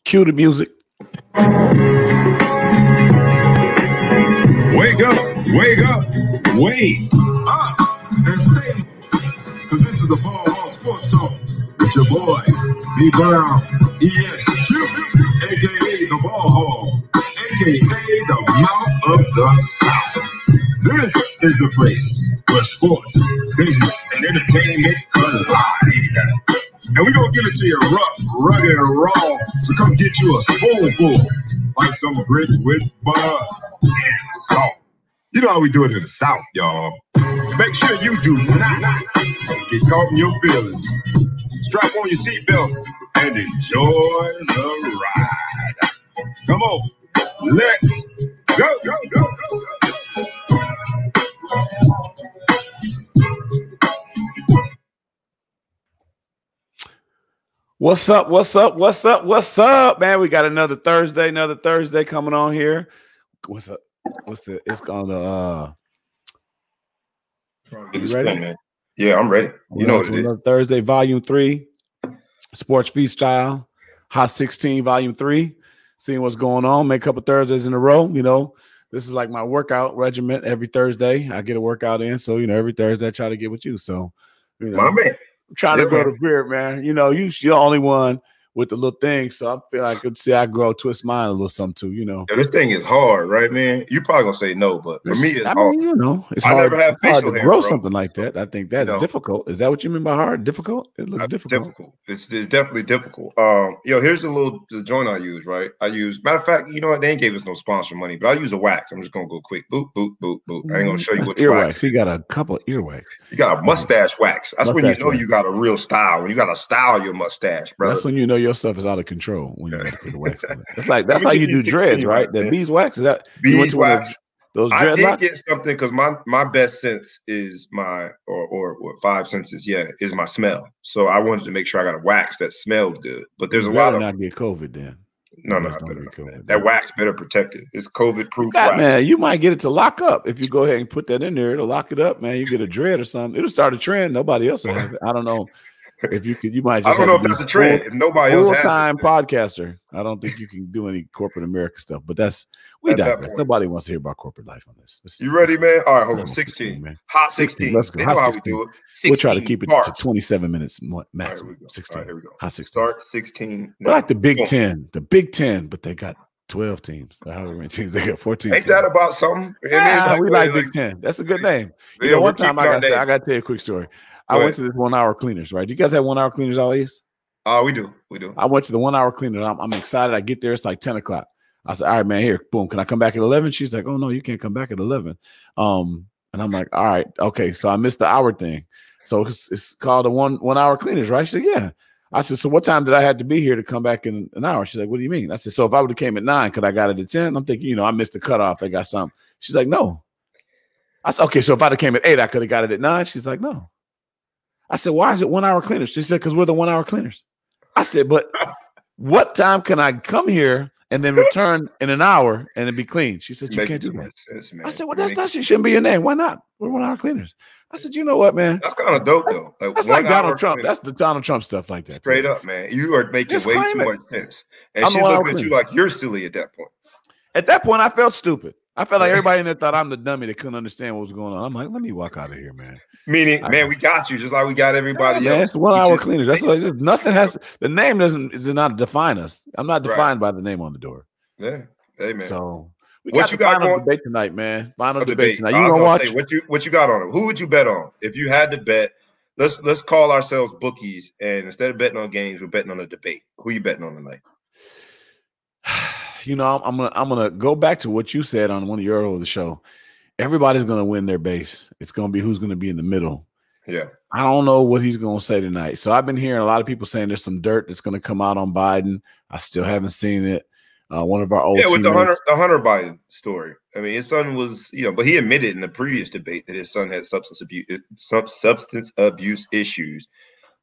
Cue the music. Wake up, wake up, wake up and stay. Because this is the Ball Hall Sports Talk with your boy, B. Brown, ESQ, a.k.a. the Ball Hall, a.k.a. the Mouth of the South. This is the place where sports, business, and entertainment collide. And we're going to give it to you rough, rugged, and raw. So come get you a spoonful, like some grits with butter and salt. You know how we do it in the South, y'all. Make sure you do not get caught in your feelings. Strap on your seatbelt and enjoy the ride. Come on, let's go, go, go, go, go. What's up? What's up? What's up? What's up, man? We got another Thursday coming on here. What's up? What's the? It's called you ready, man? Yeah, I'm ready. You know what it is. Another Thursday, Volume 3, Sports Freestyle, Hot 16, Volume 3. Seeing what's going on. Make a couple Thursdays in a row. You know, this is like my workout regimen. Every Thursday, I get a workout in. So every Thursday, I try to get with you. So, my man. I'm trying to grow the beard, man. You're the only one with the little thing, so I feel like I could see I grow, twist mine a little something too. Yeah, this thing is hard, right, man? You're probably gonna say no, but for me, it's hard. It's hard. Never have facial hair, grow something like that. I think that's difficult. Is that what you mean by hard? Difficult? It looks difficult. It's definitely difficult. Here's the joint I use, right? Matter of fact, you know what? They ain't gave us no sponsor money, but I use a wax. I'm just gonna go quick. Boop, boop, boop, boop. I ain't gonna show you what earwax. You got a couple earwax. You got a mustache wax. That's when you know you got a real style. When you got to style your mustache, brother. That's when you know your stuff is out of control. When you got to put the wax on it. That's how you do dreads, right? The beeswax, is that beeswax? Those I did dreadlocks? Get something because my best sense is my or what 5 senses, is my smell. So I wanted to make sure I got a wax that smelled good. But there's a lot of not get COVID then. No, that wax better protect it. It's COVID proof wax. Man, you might get it to lock up if you go ahead and put that in there. It'll lock it up, man. You get a dread or something. It'll start a trend. Nobody else will have it. I don't know. If you could, you might. Just I don't know if that's a trend. If nobody else has full-time podcaster, I don't think you can do any corporate America stuff. But we digress. Nobody wants to hear about corporate life on this. You ready, man? All right, hold on. 16, man. Hot 16. Let's go. Hot 16. We do it. We'll try to keep it to 27 minutes maximum. Right, 16. Right, here we go. Hot 16. Start 16. No. Like the Big Ten. The Big Ten, but they got 12 teams. However many teams they got? 14. Ain't that about something? Yeah, we like Big Ten. That's a good name. One time I got to tell you a quick story. I went to this 1 hour cleaners, right? Do you guys have 1 hour cleaners always? We do. I went to the 1 hour cleaner. I'm excited. I get there. It's like 10 o'clock. I said, all right, man, here, boom. Can I come back at 11? She's like, oh, no, you can't come back at 11. And I'm like, all right, okay. So I missed the hour thing. So it's called a one hour cleaners, right? She said, yeah. I said, so what time did I have to be here to come back in an hour? She's like, what do you mean? I said, so if I would have came at 9, could I got it at 10? I'm thinking, I missed the cutoff. I got something. She's like, no. I said, okay, so if I'd have came at 8, I could have got it at 9. She's like, no. I said, why is it 1 hour cleaners? She said, because we're the 1 hour cleaners. I said, but what time can I come here and then return in an hour and it be clean? She said, you can't do that. Sense, I said, well, she shouldn't be your name. Why not? We're 1 hour cleaners. I said, you know what, man? That's kind of dope, though. That's like Donald Trump. That's the Donald Trump stuff like that. Straight up, man. You are making way too much sense. And she's looking at you like you're silly at that point. At that point, I felt stupid. I felt like everybody in there thought I'm the dummy that couldn't understand what was going on. I'm like, let me walk out of here, man. Meaning, man, we got you just like we got everybody else. It's 1 hour cleaner. That's what nothing has. The name does not define us. I'm not defined by the name on the door. Yeah, hey man. So we got the final debate tonight, man. Final debate tonight. You gonna watch? What you got on it? Who would you bet on if you had to bet? Let's call ourselves bookies, and instead of betting on games, we're betting on a debate. Who you betting on tonight? I'm gonna go back to what you said on one of your earlier show. Everybody's gonna win their base. It's gonna be who's gonna be in the middle. Yeah, I don't know what he's going to say tonight. So I've been hearing a lot of people saying there's some dirt that's going to come out on Biden. I still haven't seen it. One of our old with teammates, the Hunter Biden story. I mean, his son was, but he admitted in the previous debate that his son had substance abuse issues.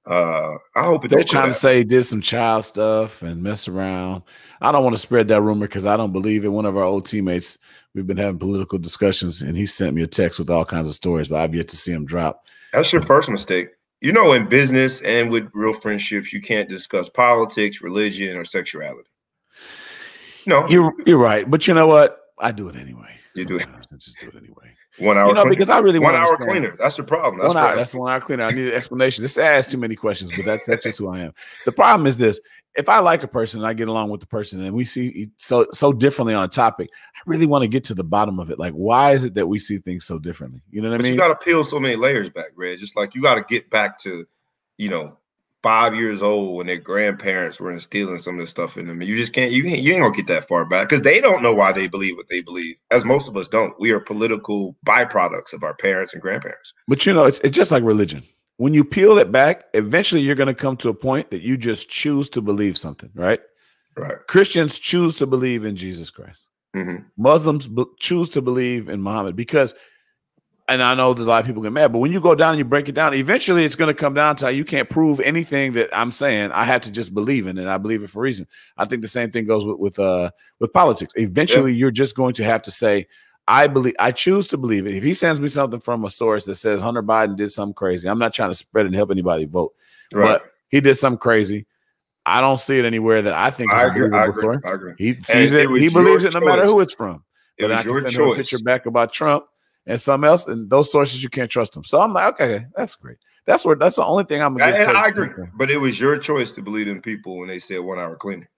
I hope they're trying to say he did some child stuff and mess around. I don't want to spread that rumor because I don't believe it. One of our old teammates, we've been having political discussions, and he sent me a text with all kinds of stories, but I've yet to see him drop. That's your first mistake. In business and with real friendships, you can't discuss politics, religion, or sexuality. No, you're right, but you know what? I do it anyway. You do it. I just do it anyway. 1 hour cleaner. Because I really want 1 hour cleaner. That's the problem. That's 1 hour cleaner. I need an explanation. This asks too many questions, but that's just who I am. The problem is this: if I like a person and I get along with the person, and we see so differently on a topic, I really want to get to the bottom of it. Like, why is it that we see things so differently? You know what I mean? You got to peel so many layers back, Reg. Just like you got to get back to, 5 years old when their grandparents were instilling some of this stuff in them. And you just can't, you ain't gonna get that far back because they don't know why they believe what they believe, as most of us don't. We are political byproducts of our parents and grandparents. But it's just like religion. When you peel it back, eventually you're going to come to a point that you just choose to believe something, right? Right. Christians choose to believe in Jesus Christ. Mm-hmm. Muslims choose to believe in Muhammad because, and I know that a lot of people get mad, but when you go down and you break it down, eventually it's going to come down to you can't prove anything that I'm saying. I have to just believe in it. I believe it for a reason. I think the same thing goes with politics. Eventually, you're just going to have to say, I choose to believe it. If he sends me something from a source that says Hunter Biden did something crazy, I'm not trying to spread it and help anybody vote, but he did something crazy. I don't see it anywhere that I think is a believable source. I agree. He sees it. He believes it no matter who it's from. But I can send him a picture back about Trump and something else, and those sources you can't trust them. So I'm like, okay, that's great. That's the only thing I'm gonna get. And I agree, but it was your choice to believe in people when they said 1 hour cleaning.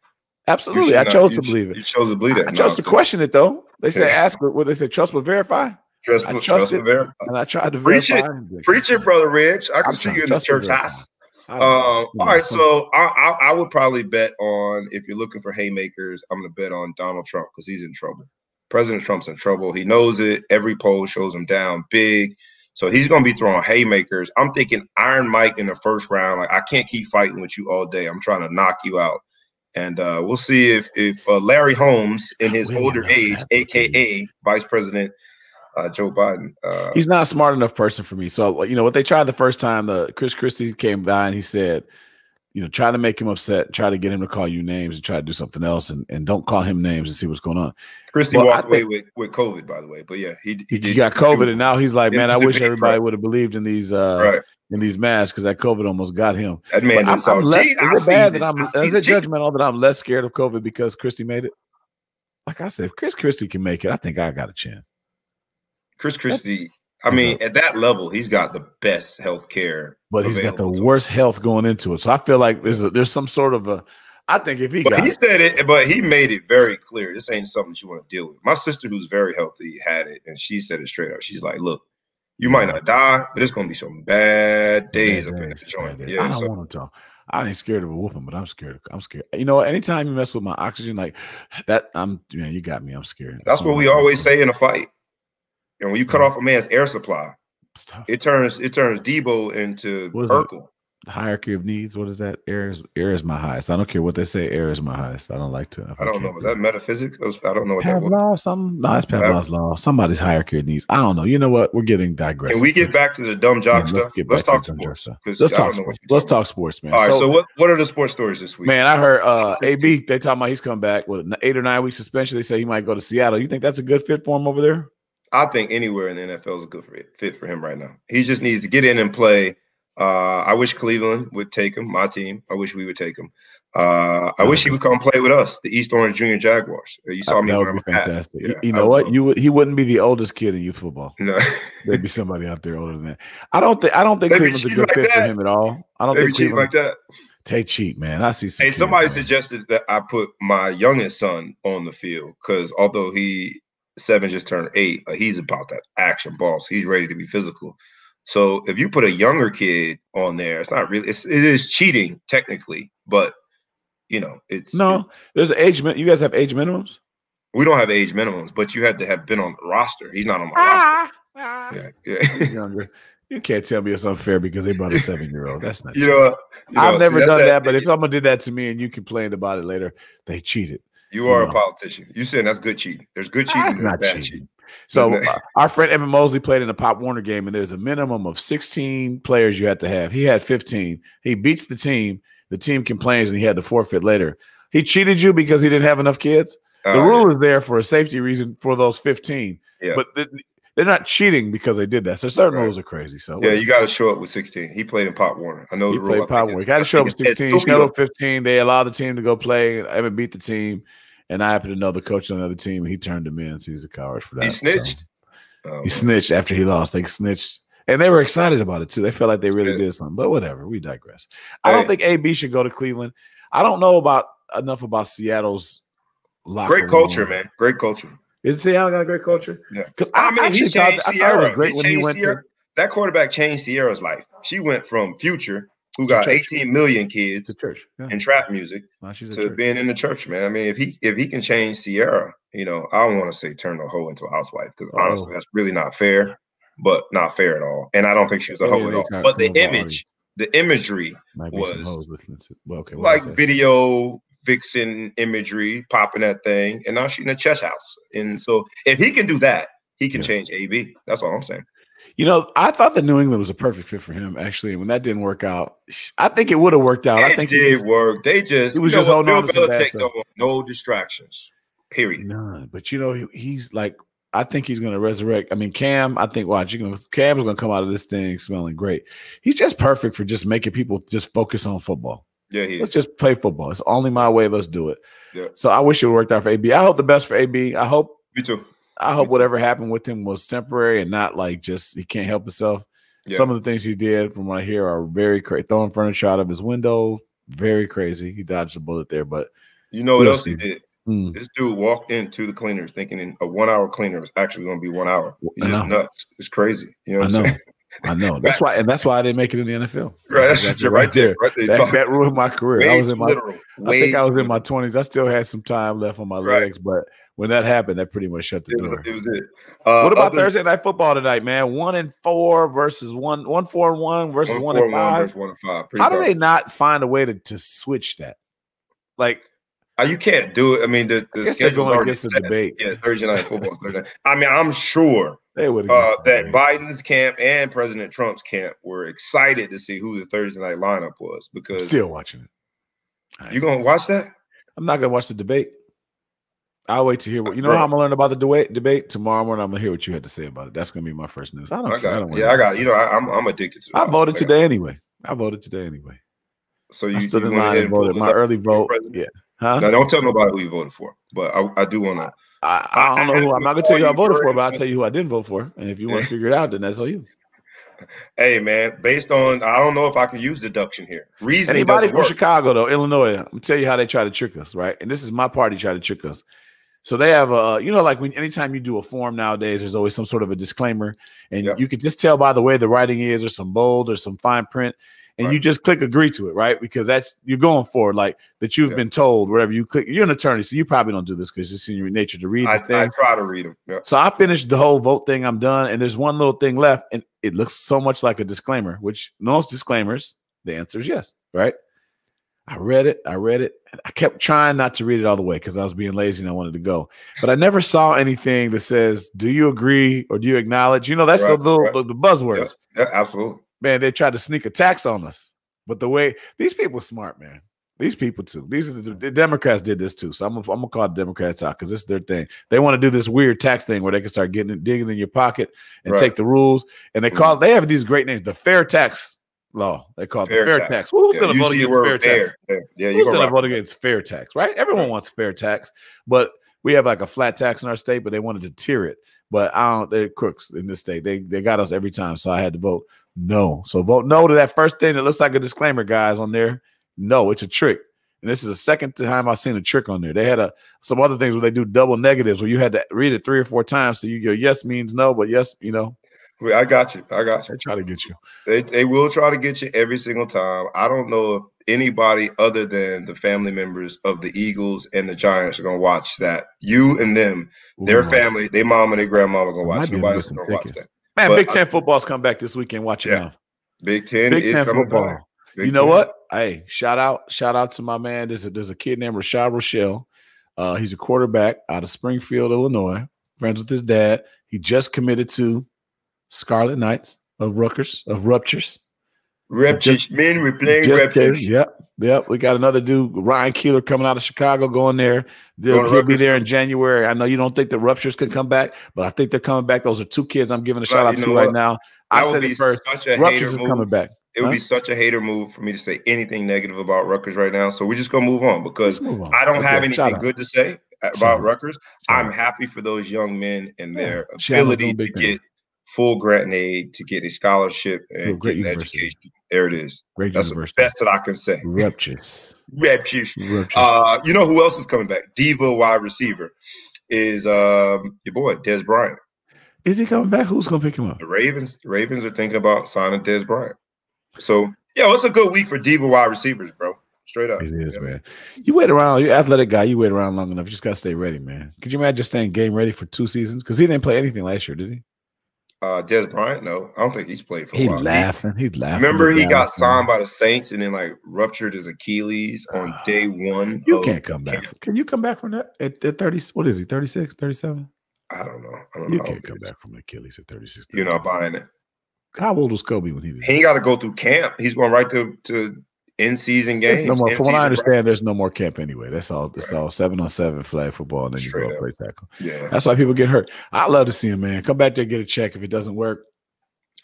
Absolutely, I chose to believe it. You chose to believe that. I chose to question it though. They say ask what they say, trust but verify. Trust but verify. And I tried to verify. Preach it, brother Rich. I can see you in the church house. All right, so I would probably bet on, if you're looking for haymakers, I'm going to bet on Donald Trump because he's in trouble. President Trump's in trouble. He knows it. Every poll shows him down big. So he's going to be throwing haymakers. I'm thinking Iron Mike in the first round. Like, I can't keep fighting with you all day. I'm trying to knock you out. And we'll see if Larry Holmes, in his older age, a.k.a. Vice President Joe Biden. He's not a smart enough person for me. So, what they tried the first time, Chris Christie came by and he said, try to make him upset, try to get him to call you names and try to do something else and don't call him names and see what's going on. Christie walked away with COVID, by the way. But yeah, he got COVID and now he's like, man, I wish everybody would have believed in these in these masks because that COVID almost got him. That man is it judgmental that I'm less scared of COVID because Christie made it? Like I said, if Chris Christie can make it, I think I got a chance. Chris Christie, I mean, at that level, he's got the best health care. But he's got the worst health going into it. So I feel like there's some sort of I think if he said it, but he made it very clear. This ain't something that you want to deal with. My sister, who's very healthy, had it, and she said it straight up. She's like, look, you might not die, but it's going to be some bad days up in this joint. Yeah, I don't want to talk. I ain't scared of a whooping, but I'm scared. I'm scared. You know what? Anytime you mess with my oxygen like that, you got me. I'm scared. That's what we always say in a fight. And when you cut off a man's air supply, it turns Debo into Urkel. The hierarchy of needs. What is that? Air is my highest. I don't care what they say. Air is my highest. I don't like to. I don't know. Was that metaphysics? I don't know what that was. Law, something? No, it's Pavlov's law. Somebody's hierarchy of needs. I don't know. You know what? We're getting digressed. Can we get back to the dumb jock stuff? Let's talk sports. Let's talk sports, man. All right. So what are the sports stories this week? Man, I heard AB. They talking about he's coming back with an 8 or 9 week suspension. They say he might go to Seattle. You think that's a good fit for him over there? I think anywhere in the NFL is a good fit for him right now. He just needs to get in and play. I wish Cleveland would take him, my team. I wish we would take him. I wish he would come play with us, the East Orange Junior Jaguars. You saw me wearing my hat. Yeah, you know what? He wouldn't be the oldest kid in youth football. No, there'd be somebody out there older than that. I don't think Cleveland's a good fit for him at all. I don't think cheat like that. Take cheat, man. I see. Hey, somebody suggested that I put my youngest son on the field because although 7 just turned 8, he's about that action ball, so he's ready to be physical. So if you put a younger kid on there, it's not really. It is cheating technically, but there's an age. You guys have age minimums? We don't have age minimums, but you had to have been on the roster. He's not on my roster. Yeah. He's younger. You can't tell me it's unfair because they brought a 7-year-old. That's not You true. know, I've never that's done that. that, but if someone did that to me and you complained about it later, they cheated. You are a politician. You saying that's good cheating. There's good cheating and Not bad cheating. cheating. So our friend Emmett Mosley played in a Pop Warner game, and there's a minimum of 16 players you had to have. He had 15. He beats the team. The team complains, and he had to forfeit later. He cheated you because he didn't have enough kids. The rule is there for a safety reason for those 15. Yeah. But they're not cheating because they did that. So certain rules are crazy. So yeah, you got to show up with 16. He played in Pop Warner. I know he the rule. Played Pop Warner. He got to show up with 16. He showed up 15. They allowed the team to go play. Emmett beat the team. And I happen to know the coach on the other team. And he turned him in. So he's a coward for that. He snitched. So, he snitched after he lost. They snitched. And they were excited about it, too. They felt like they really did something. But whatever. We digress. I don't think AB should go to Cleveland. I don't know enough about Seattle's locker room. Great culture, man. Great culture. Is Seattle got a great culture? Yeah. Because I mean, he changed Sierra. Great when he went to that quarterback changed Sierra's life. She went from Future, who got 18 million kids to church and trap music, to being in the church, man. I mean, if he can change Sierra, I don't want to say turn the hoe into a housewife, because honestly, that's really not fair, but not fair at all. And I don't think she was a hoe at all. But the imagery was like video vixen imagery, popping that thing, and now she's in a chess house. And so if he can do that, he can change AB. That's all I'm saying. I thought that New England was a perfect fit for him, actually. And when that didn't work out, I think it would have worked out. I think it did work. He was just holding on to some bad stuff. No distractions, period. None. But, he's like, I think he's going to resurrect. I mean, Cam, I think, Cam's going to come out of this thing smelling great. He's just perfect for just making people just focus on football. Yeah, let's just play football. It's only my way. Let's do it. Yeah. So I wish it worked out for AB. I hope the best for AB. I hope. Me too. I hope whatever happened with him was temporary and not like just he can't help himself. Yeah. Some of the things he did, from what I hear, are very crazy. Throwing furniture out of his window, very crazy. He dodged a bullet there, but what else he did? This dude walked into the cleaners thinking a 1 hour cleaner was actually going to be 1 hour. He's just nuts. It's crazy. You know what I'm saying? I know. That's why I didn't make it in the NFL. Right, that's exactly right there. That ruined my career. I think I was in my 20s. I still had some time left on my legs, but when that happened, that pretty much shut the door. It was it. What about Thursday Night Football tonight, man? 1-4 versus 1-4-1 versus 1-5. How do they not find a way to switch that? Like, you can't do it. I mean, the schedule's already set. The debate. Yeah, Thursday Night Football. I mean, I'm sure they would that Biden's camp and President Trump's camp were excited to see who the Thursday night lineup was, because I'm still watching it. You gonna watch that? I'm not gonna watch the debate. I'll wait to hear what how I'm gonna learn about the debate tomorrow morning. I'm gonna hear what you had to say about it. That's gonna be my first news. I don't care. I got it. I'm addicted to it. I voted today anyway. So you stood in line and voted. My early vote. Yeah. Huh? Now, don't tell nobody who you voted for, but I do want to. I don't know who. I'm not gonna tell you who I voted for, but I'll tell you who I didn't vote for. And if you want to figure it out, then that's on you. Hey, man, based on, I don't know if I can use deduction here. Reasoning. Anybody from Chicago, though, Illinois, I'm gonna tell you how they try to trick us, right? And this is my party try to trick us. So they have a, like anytime you do a form nowadays, there's always some sort of a disclaimer, and you can just tell by the way the writing is, or some bold, or some fine print. And you just click agree to it, right? Because you're going for it, like that you've been told, wherever you click. You're an attorney, so you probably don't do this because it's in your nature to read these things. I try to read them. Yeah. So I finished the whole vote thing. I'm done. And there's one little thing left. And it looks so much like a disclaimer, which most disclaimers, the answer is yes, right? I read it. I kept trying not to read it all the way because I was being lazy and I wanted to go. But I never saw anything that says, do you agree or do you acknowledge? That's the buzzwords. Yeah, absolutely. Man, they tried to sneak a tax on us. But the way these people are smart, man. These people too. These are the Democrats did this too. So I'm gonna call the Democrats out because this is their thing. They want to do this weird tax thing where they can start digging in your pocket and take the rules. And they have these great names. The fair tax law. They call it the fair tax. Well, who's gonna vote against fair tax? Yeah, who's gonna vote against fair tax, right? Everyone wants fair tax, but we have like a flat tax in our state, but they wanted to tier it. But they're crooks in this state. They got us every time. So I had to vote no. So vote no to that first thing that looks like a disclaimer, guys, on there. No, it's a trick. And this is the second time I've seen a trick on there. They had some other things where they do double negatives where you had to read it 3 or 4 times. So your yes means no, but yes, I got you. They try to get you. They will try to get you every single time. I don't know if anybody other than the family members of the Eagles and the Giants are going to watch that. You and them, their family, their mom and their grandma are going to watch. Nobody's going to watch that. Man, But Big Ten football's come back this weekend. Watch your mouth. Big Ten Big is Ten coming football. back. Big You know 10. what? Hey, shout out to my man. There's a kid named Rashad Rochelle. He's a quarterback out of Springfield, Illinois. Friends with his dad. He just committed to Scarlet Knights of Rutgers of Ruptures. Raptures, man, we're playing Raptures. Yep. We got another dude, Ryan Keeler, coming out of Chicago, going there. He'll be there in January. I know you don't think the Ruptures could come back, but I think they're coming back. Those are two kids I'm giving a shout out to right now. I said it first. Ruptures is coming back. It would be such a hater move for me to say anything negative about Rutgers right now. So we're just gonna move on because I don't have anything good to say about Rutgers. I'm happy for those young men and their ability to get full grant aid, to get a scholarship and get an education. There it is. That's the best that I can say. Ruptures. You know who else is coming back? Diva wide receiver is your boy Dez Bryant. Is he coming back? Who's gonna pick him up? The Ravens. The Ravens are thinking about signing Dez Bryant. So it's a good week for Diva wide receivers, bro. Straight up. It is, man. You wait around. You're an athletic guy. You wait around long enough. You just gotta stay ready, man. Could you imagine staying game ready for 2 seasons? Because he didn't play anything last year, did he? Dez Bryant, no, I don't think he's played for a while. He's laughing. Remember, he got signed by the Saints and then ruptured his Achilles on day one. You can't come back. Can you come back from that at 30? What is he? 36, 37? I don't know. You can't come back from Achilles at 36. You're not buying it. How old was Kobe when he did? He got to go through camp. He's going right to in-season games. No more, from what I understand, there's no more camp anyway. That's all. It's all 7-on-7 flag football, and then you go play tackle. Yeah, that's why people get hurt. I love to see him, man. Come back there, get a check. If it doesn't work,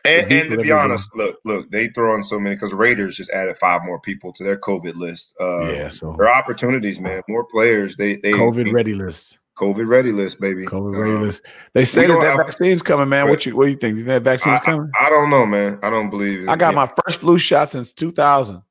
and to be honest, look, they throw in so many because Raiders just added 5 more people to their COVID list. So there are opportunities, man. More players. They COVID ready list. COVID ready list, baby. COVID ready list. They say that vaccine's coming, man. What do you think? You think that vaccine's coming? I don't know, man. I don't believe it. I got my first flu shot since 2000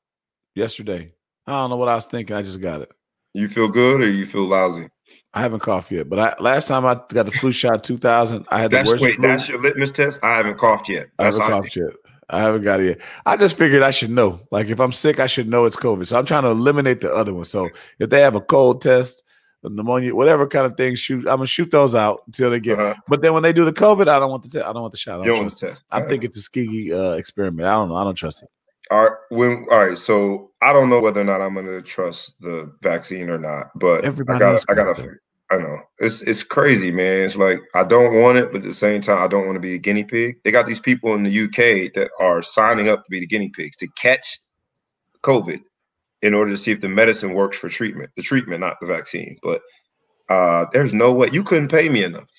yesterday. I don't know what I was thinking. I just got it. You feel good or you feel lousy? I haven't coughed yet, but last time I got the flu shot 2000, I had the worst flu. That's your litmus test? I haven't coughed yet. I haven't coughed yet. I haven't got it yet. I just figured I should know. Like if I'm sick, I should know it's COVID. So I'm trying to eliminate the other one. So if they have a cold test, pneumonia, whatever kind of thing, I'm gonna shoot those out until they get. But then when they do the COVID, I don't want the I don't want the shot. You don't want the test. I think it's a skeegy experiment. I don't know. I don't trust it. All right. So I don't know whether or not I'm gonna trust the vaccine or not. But I know it's crazy, man. It's like I don't want it, but at the same time, I don't want to be a guinea pig. They got these people in the UK that are signing up to be the guinea pigs to catch COVID in order to see if the medicine works for treatment. The treatment, not the vaccine. But there's no way you couldn't pay me enough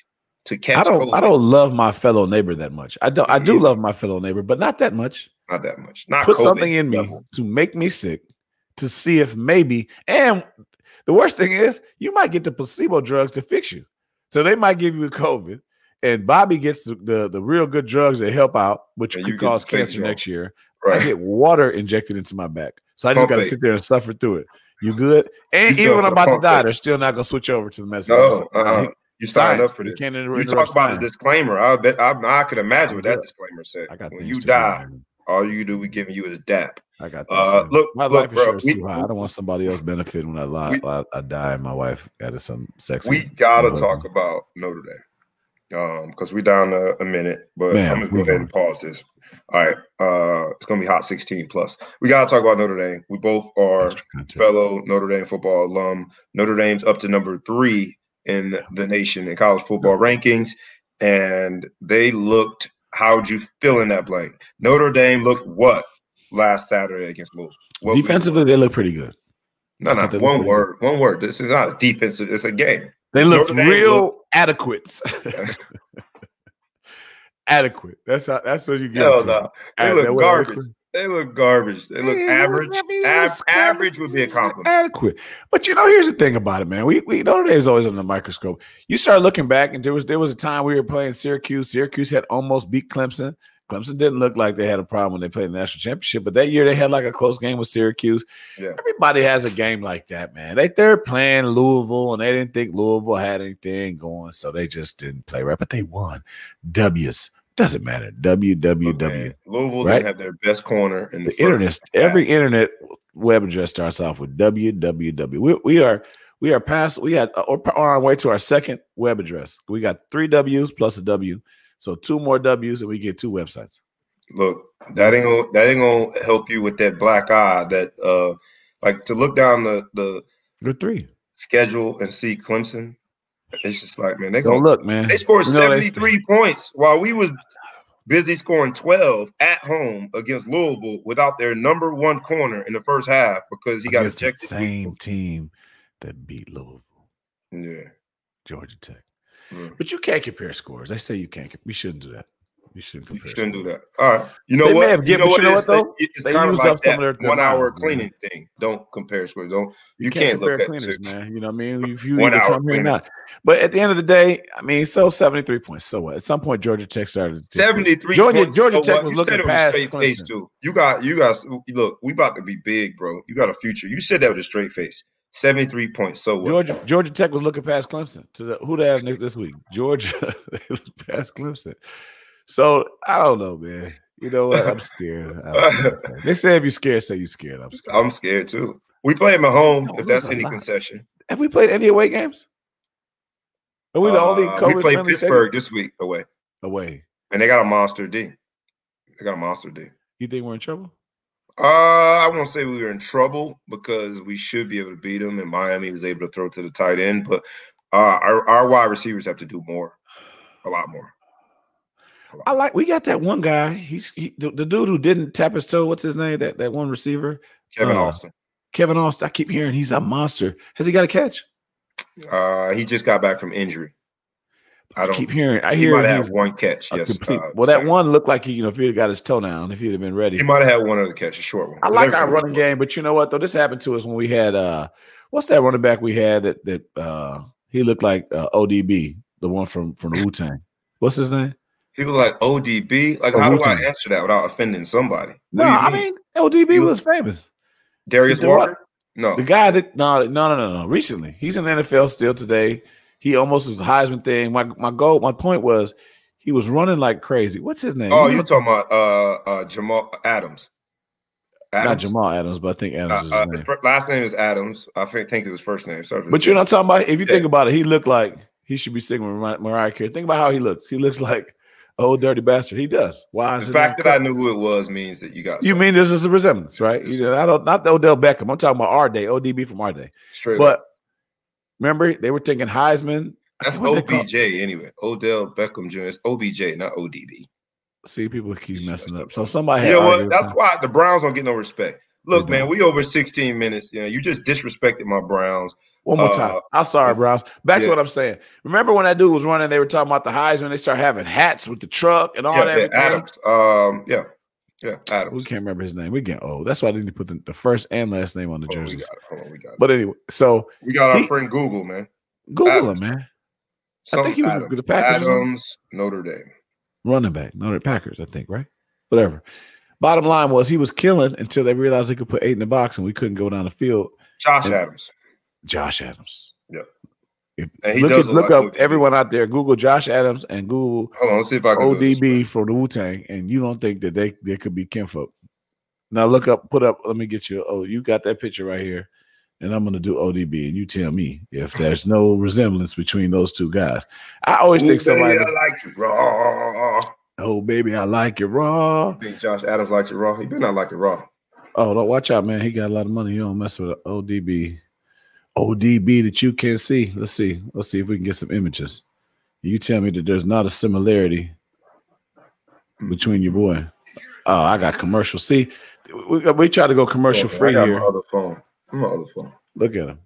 to catch COVID. I don't love my fellow neighbor that much. I do love my fellow neighbor, but not that much. Not that much. Not put COVID something in me to make me sick to see if maybe. And the worst thing is you might get the placebo drugs to fix you. So they might give you the COVID, and Bobby gets the real good drugs that help out, which could cause cancer next year. Right. I get water injected into my back. So I just got to sit there and suffer through it. You good? And even when I'm about to die, they're still not going to switch over to the medicine. No, you signed up for this. You talk about a disclaimer. I could imagine what that disclaimer said. When you die, all you do, we giving you is DAP. I got that. Look, my life insurance is too high. I don't want somebody else benefiting when I die and my wife got some sex. We got to talk about Notre Dame because we're down a minute, but I'm going to go ahead and pause this. All right. It's going to be Hot 16 plus. We got to talk about Notre Dame. We both are fellow Notre Dame football alum. Notre Dame's up to number 3 in the nation in college football rankings, and they looked. How'd you fill in that blank? Notre Dame looked what last Saturday against Louisville? Defensively, they look pretty good. No, one word. One word. This is not a defensive. It's a game. They look real adequate. Adequate. That's what you get. No. They look garbage. They look garbage. They look average. Average would be a compliment. Adequate. But here's the thing about it, man. We Notre Dame's always under the microscope. You start looking back, and there was a time we were playing Syracuse. Syracuse had almost beat Clemson. Clemson didn't look like they had a problem when they played the national championship, but that year they had like a close game with Syracuse. Yeah. Everybody has a game like that, man. They're playing Louisville, and they didn't think Louisville had anything going, so they just didn't play right. But they won. W's. Doesn't matter. WWW. Louisville didn't have their best corner in the internet. Every internet web address starts off with www. We are on our way to our second web address. We got 3 W's plus a W. So 2 more W's and we get 2 websites. Look, that ain't gonna help you with that black eye. That like to look down the Good 3 schedule and see Clemson. It's just like, man, don't look, man. They scored 73 points while we was busy scoring 12 at home against Louisville without their number 1 corner in the first half because he got ejected. The same team that beat Louisville. Yeah. Georgia Tech. But you can't compare scores. They say you can't. We shouldn't do that. You shouldn't compare. You shouldn't do that. All right. You know what? You know what though? It's kind of like that 1 hour cleaning thing. Don't compare scores. You can't look at cleaners, man. You know what I mean? If you either come here or not. But at the end of the day, I mean, so 73 points. So what? At some point, Georgia Tech started 73 points. Georgia Tech was looking past straight face too. You guys, look, we about to be big, bro. You got a future. You said that with a straight face. 73 points. So what? Georgia Tech was looking past Clemson. Who they have next this week? Georgia. They looked past Clemson. So I don't know, man. You know what? I'm scared. They say if you're scared, say you're scared. I'm scared. I'm scared too. We play them at home if that's any concession. Have we played any away games? Are we the only COVID? We played Pittsburgh this week away. And they got a monster D. You think we're in trouble? I won't say we were in trouble because we should be able to beat them, and Miami was able to throw to the tight end. But our wide receivers have to do more, a lot more. We got that one guy. The dude who didn't tap his toe. What's his name? That one receiver, Kevin Austin. Kevin Austin. I keep hearing he's a monster. Has he got a catch? He just got back from injury. I hear he might have one catch. Yes. That one looked like if he'd have got his toe down, if he'd have been ready, he might have had one other catch, a short one. I like our running game, but you know what though? This happened to us when we had what's that running back we had that he looked like ODB, the one from the Wu-Tang. What's his name? He looked like ODB. Like, how do I answer that without offending somebody? No, I mean ODB was famous. Darius Walker? No. The guy that no. Recently. He's in the NFL still today. He almost was a Heisman thing. My point was he was running like crazy. What's his name? Oh, you're talking about Jamal Adams. Not Jamal Adams, but I think Adams is his name. His last name is Adams. I think it was first name. But you're not talking about, if you think about it, he looked like he should be singing with Mariah Carey. Think about how he looks. He looks like old dirty bastard. He does. Why? The fact that I knew who it was means that you got. You mean there's just a resemblance, right? Not the Odell Beckham. I'm talking about our day, ODB from our day. Straight but up. Remember, they were thinking Heisman. That's OBJ anyway. Odell Beckham Jr. It's OBJ, not ODB. See, people keep messing up. So somebody, you know what? That's why the Browns don't get no respect. Look, man, we over 16 minutes. You just disrespected my Browns. One more time. I'm sorry, Browns. Back to what I'm saying. Remember when that dude was running? They were talking about the Heisman. They started having hats with the truck and all that. Adams. Adams. We can't remember his name. We're getting old. That's why I didn't put the first and last name on the jerseys. We got it. But anyway, so we got our friend Google, man. Google him, man. I think he was with the Packers. Adams, Notre Dame. Running back, Notre Packers, I think, right? Whatever. Bottom line was he was killing until they realized they could put 8 in the box and we couldn't go down the field. Josh Adams. Yeah. And look up everyone out there. Google Josh Adams and Google let's see if I can ODB from the Wu-Tang, and you don't think that they could be kinfolk. Now let me get you. Oh, you got that picture right here. And I'm going to do ODB, and you tell me if there's no resemblance between those two guys. I always think somebody. I like you raw. Oh, baby, I like it raw. I think Josh Adams likes it raw. He better not like it raw. Oh, don't watch out, man. He got a lot of money. You don't mess with ODB. ODB that you can't see. Let's see if we can get some images. You tell me that there's not a similarity between your boy. Oh, I got commercial. See, we try to go commercial free here. My other phone. Look at him.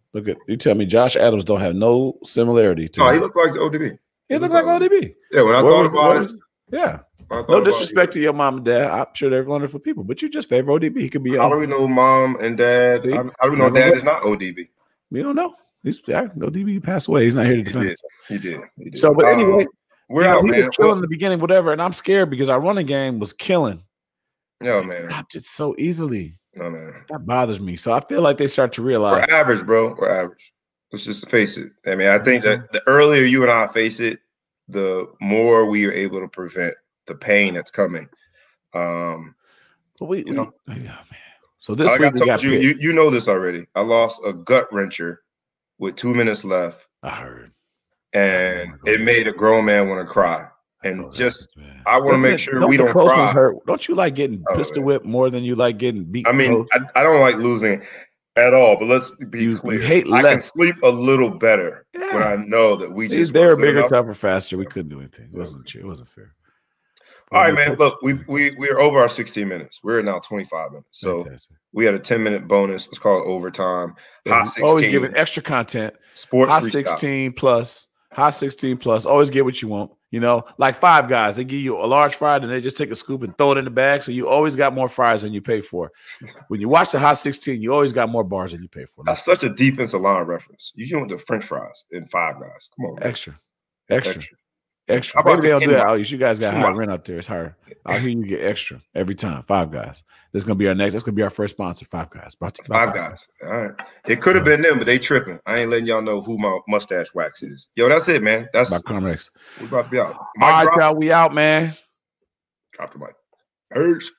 You tell me Josh Adams don't have no similarity to him. He looked like the ODB. He looked like ODB. Yeah, when I thought about it. Yeah. No disrespect to your mom and dad. I'm sure they're wonderful people, but you just favor ODB. He could be. How do we know mom and dad? How do we know dad is not ODB? We don't know. ODB passed away. He's not here to defend. He did. So, but anyway, we're out, he man. was killing in the beginning, whatever, and I'm scared because our running game was killing. Yeah, man. Stopped it so easily. No, man. That bothers me. So I feel like they start to realize we're average, bro. We're average. Let's just face it. I mean, I think that the earlier you and I face it, the more we are able to prevent the pain that's coming. But man. So this like week I told you know this already. I lost a gut wrencher with 2 minutes left. I heard. And it made a grown man want to cry. And just, I want to make sure don't we the don't close cry. ones hurt. Don't you like getting pistol whipped more than you like getting beat? I mean, I don't like losing at all, but let's be clear. You hate I can less. sleep a little better when I know that we just they were bigger, enough. tougher, faster. We couldn't do anything. It wasn't fair. All right, man. Look, we're over our 16 minutes. We're now 25 minutes. So fantastic. We had a 10-minute bonus. Let's call it overtime. Hot 16. Always giving extra content. Sports Hot freestyle. 16 plus. Hot 16 plus. Always get what you want. You know, like Five Guys, they give you a large fry, and they just take a scoop and throw it in the bag. So you always got more fries than you pay for. When you watch the Hot 16, you always got more bars than you pay for. That's such a defensive line reference. You want the French fries in Five Guys. Come on, man. Extra. Maybe they don't do that. Oh, you guys got high rent out there. It's higher. Out here, you get extra every time. Five Guys. That's gonna be our next. That's gonna be our first sponsor. Five Guys. Brought to you by Five Guys. All right. It could have been them, but they tripping. I ain't letting y'all know who my mustache wax is. Yo, that's it, man. That's by Comrex. We about to be out. All right, y'all. We out, man. Drop the mic. Peace.